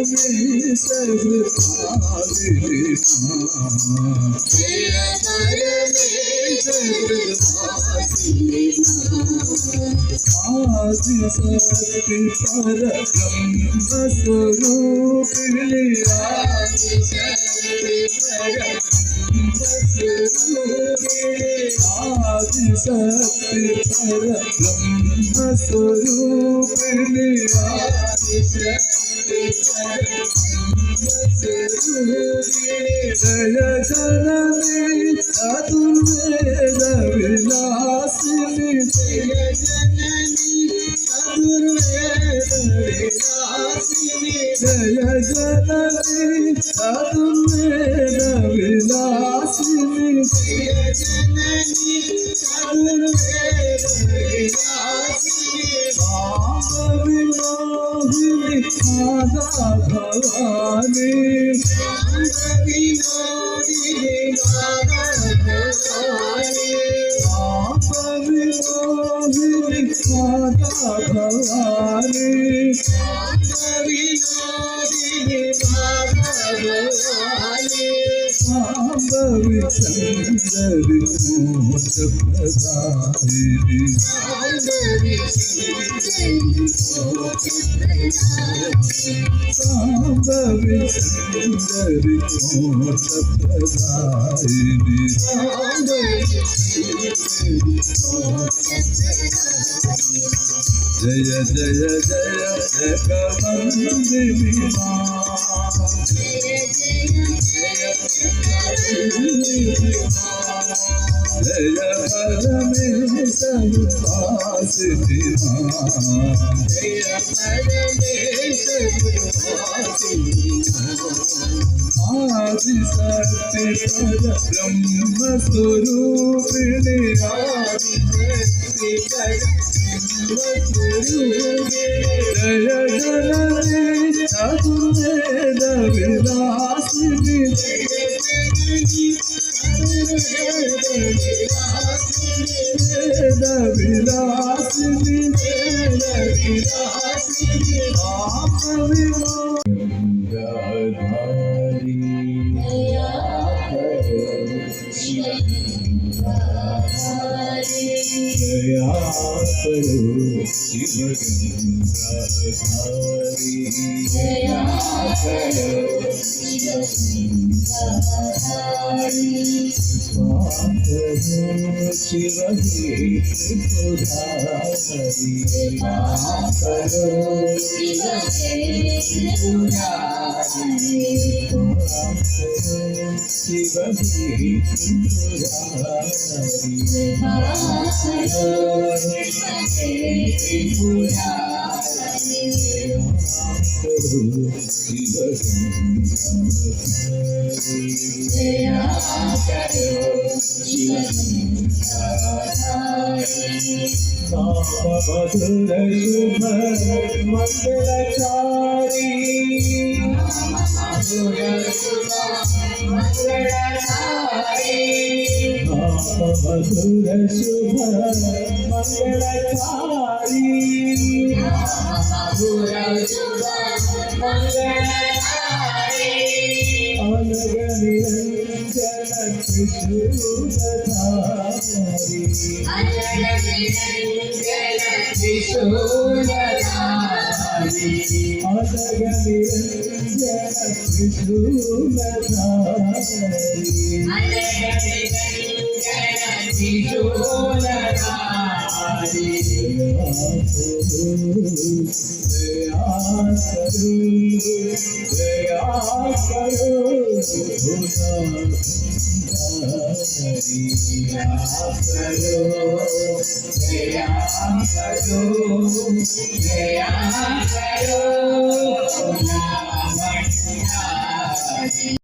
में सब आदि शक्ति पर ब्रह्म स्वरूप आदि शक्ति पर ब्रह्म स्वरूप जय जननी चतुर्वेद विलासिनी जय जननी चतुर्वेद विलासिनी जय जननी चतुर्वेद विलासिनी जय जननी चतुर्वेद विलासिनी राम विमोहिनी माता भवानी राम विमोहिनी माता भवानी राम विमोहिनी माता भवानी राम विमोहिनी माता भवानी सांबवी सुंदरी मोक्ष प्रदायिनी सांबवी सुंदरी मोक्ष प्रदायिनी सांबवी सुंदरी मोक्ष प्रदायिनी सांबवी सुंदरी मोक्ष प्रदायिनी जय जय जय जगवंदिनी मां जय जय जय जगवंदिनी मां जय परमेश्वर वासिनी मां जय परमेश्वर वासिनी मां आदि शक्ति पर ब्रह्म स्वरूपिणी आदि शक्ति पर जय जननी चतुर्वेद विलासिनी जय जननी चतुर्वेद विलासिनी वेद विलासिनी राम विमोहिनी दया करो दया करो शिवगंगाधारी दया करो शिवगंगाधारी शिवही त्रिपुरारी दया करो शिवही त्रिपुरारी शिवही त्रिपुरारी मधुर शुभ मंगलकारी मधुर शुभ मंगलकारी अनग निरंजन त्रिशूलधारी अनग निरंजन त्रिशूलधारी अनग निरंजन त्रिशूलधारी